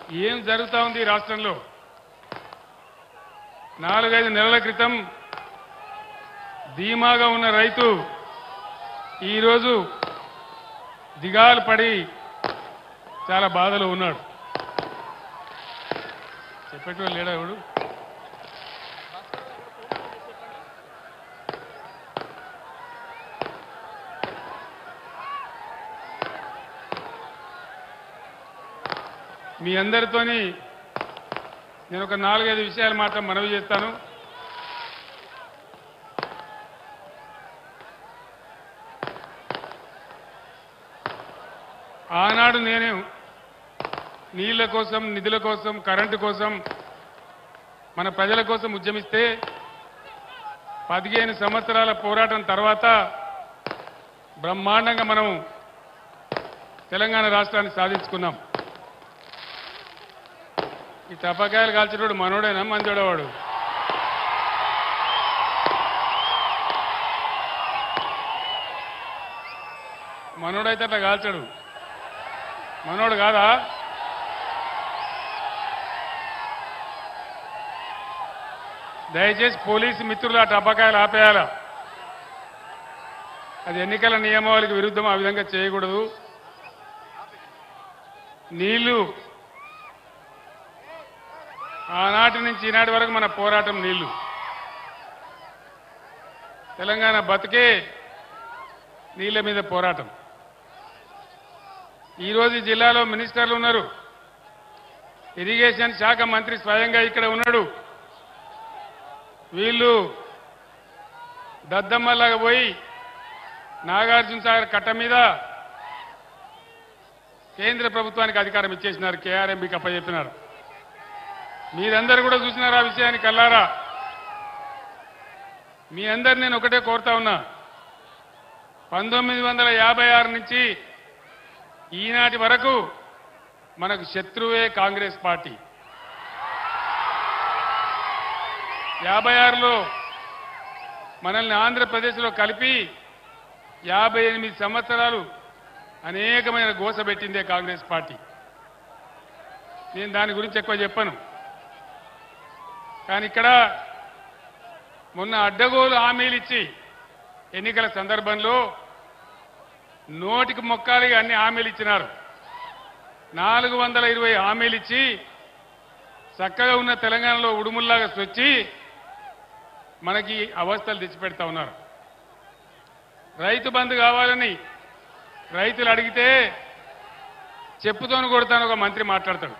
ఏం జరుగుతా ఉంది రాష్ట్రంలో? 4-5 నెలల క్రితం ధీమాగా ఉన్న రైతు ఈరోజు దిగాలు పడి చాలా బాధలో ఉన్నాడు. చెప్పేటోళ్ళు లేడా ఎవడు? మీ అందరితోని నేను ఒక 4-5 విషయాలు మాత్రం మనవి చేస్తాను. ఆనాడు నేను నీళ్ల కోసం, నిధుల కోసం, కరెంటు కోసం, మన ప్రజల కోసం ఉద్యమిస్తే 15 సంవత్సరాల పోరాటం తర్వాత బ్రహ్మాండంగా మనం తెలంగాణ రాష్ట్రాన్ని సాధించుకున్నాం. ఈ టపాకాయలు కాల్చేటోడు మనోడేనా మంచోడవాడు? మనోడైతే అట్లా కాల్చాడు, మనోడు కాదా? దయచేసి పోలీసు మిత్రులు ఆ టపాకాయలు ఆపేయాల. అది ఎన్నికల నియమావళికి విరుద్ధం, ఆ విధంగా చేయకూడదు. నీళ్లు ఆనాటి నుంచి ఈనాటి వరకు మన పోరాటం నీళ్లు. తెలంగాణ బతుకే నీళ్ల మీద పోరాటం. ఈరోజు ఈ జిల్లాలో మినిస్టర్లు ఉన్నారు. ఇరిగేషన్ శాఖ మంత్రి స్వయంగా ఇక్కడ ఉన్నాడు. వీళ్ళు దద్దమ్మలాగా పోయి నాగార్జున సాగర్ కట్ట మీద కేంద్ర ప్రభుత్వానికి అధికారం ఇచ్చేసినారు, కేఆర్ఎంబీకి అప్పచెప్పినారు. మీరందరూ కూడా చూసినారు ఆ విషయాన్ని కల్లారా. మీ అందరు నేను ఒకటే కోరుతా ఉన్నా, 1956 నుంచి ఈనాటి వరకు మనకు శత్రువే కాంగ్రెస్ పార్టీ. 56లో మనల్ని ఆంధ్రప్రదేశ్లో కలిపి 58 సంవత్సరాలు అనేకమైన గోస పెట్టిందే కాంగ్రెస్ పార్టీ. నేను దాని గురించి ఎక్కువ చెప్పను. కానీ ఇక్కడ మొన్న అడ్డగోలు హామీలు ఇచ్చి ఎన్నికల సందర్భంలో నోటికి మొక్కాలిగా అన్ని హామీలు ఇచ్చినారు. 420 హామీలు ఇచ్చి చక్కగా ఉన్న తెలంగాణలో ఉడుముల్లాగా వచ్చి మనకి అవస్థలు తెచ్చిపెడతా ఉన్నారు. రైతు బంధు కావాలని రైతులు అడిగితే చెప్పుతోను కొడతాను ఒక మంత్రి మాట్లాడతాడు.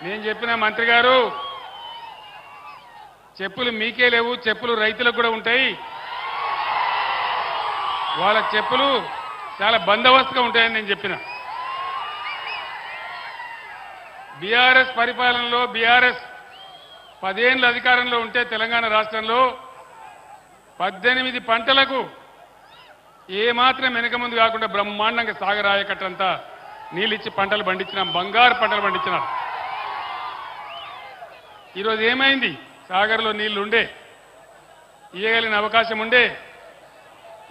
నేను చెప్పిన మంత్రి గారు, చెప్పులు మీకే లేవు, చెప్పులు రైతులకు కూడా ఉంటాయి. వాళ్ళ చెప్పులు చాలా బందోబస్తుగా ఉంటాయని నేను చెప్పిన. బీఆర్ఎస్ పరిపాలనలో బీఆర్ఎస్ 10 ఏళ్ల అధికారంలో ఉంటే తెలంగాణ రాష్ట్రంలో 18 పంటలకు ఏమాత్రం వెనక ముందు కాకుండా బ్రహ్మాండంగా సాగరాయకట్టంతా నీళ్ళిచ్చి పంటలు పండించినాం, బంగారు పంటలు పండించినాం. ఈరోజు ఏమైంది? సాగర్లో నీళ్లు ఉండే, ఇయ్యగలిగిన అవకాశం ఉండే,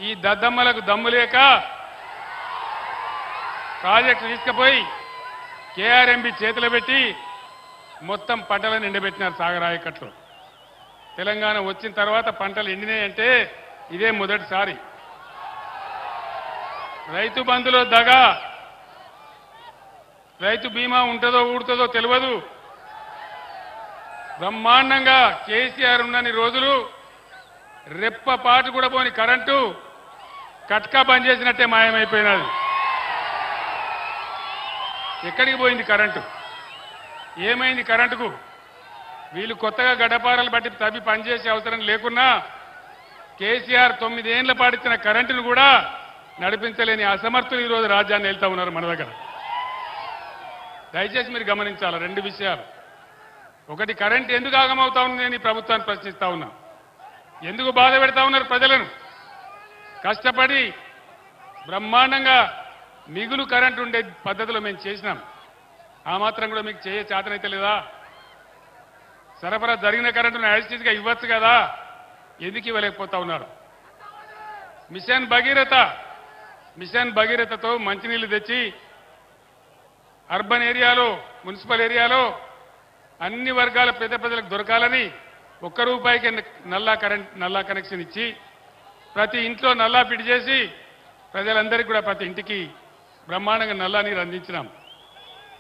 ఈ దద్దమ్మలకు దమ్ము లేక ప్రాజెక్టు తీసుకుపోయి కేఆర్ఎంబీ చేతిలో పెట్టి మొత్తం పంటలను ఎండబెట్టినారు సాగరాయకట్లు. తెలంగాణ వచ్చిన తర్వాత పంటలు ఎండినాయంటే ఇదే మొదటిసారి. రైతు బంధులో దగా, రైతు బీమా ఉంటుందో ఊడుతుందో తెలియదు. బ్రహ్మాండంగా కేసీఆర్ ఉన్నన్ని రోజులు రెప్పపాటు కూడా పోని కరెంటు కట్కా బంద్ చేసినట్టే మాయమైపోయినది. ఎక్కడికి పోయింది కరెంటు? ఏమైంది కరెంటుకు? వీళ్ళు కొత్తగా గడ్డపారలు బట్టి తవ్వి పనిచేసే అవసరం లేకున్నా కేసీఆర్ 9 ఏళ్ల పాటిచ్చిన కరెంటును కూడా నడిపించలేని అసమర్థులు ఈరోజు రాజ్యాన్ని వెళ్తా ఉన్నారు మన దగ్గర. దయచేసి మీరు గమనించాలి 2 విషయాలు. ఒకటి, కరెంటు ఎందుకు ఆగమవుతా ఉంది నేను ఈ ప్రభుత్వాన్ని ప్రశ్నిస్తా ఉన్నా. ఎందుకు బాధ పెడతా ఉన్నారు ప్రజలను? కష్టపడి బ్రహ్మాండంగా మిగులు కరెంటు ఉండే పద్ధతిలో మేము చేసినాం. ఆ మాత్రం కూడా మీకు చేతనైతే లేదా? సరఫరా జరిగిన కరెంటును యాజిటీస్గా ఇవ్వచ్చు కదా, ఎందుకు ఇవ్వలేకపోతా ఉన్నారు? మిషన్ భగీరథతో మంచినీళ్లు తెచ్చి అర్బన్ ఏరియాలో మున్సిపల్ ఏరియాలో అన్ని వర్గాల పేద ప్రజలకు దొరకాలని ₹1 నల్లా కనెక్షన్ ఇచ్చి ప్రతి ఇంట్లో నల్లా ఫిట్ చేసి ప్రజలందరికీ కూడా ప్రతి ఇంటికి బ్రహ్మాండంగా నల్లా నీరు అందించినాం.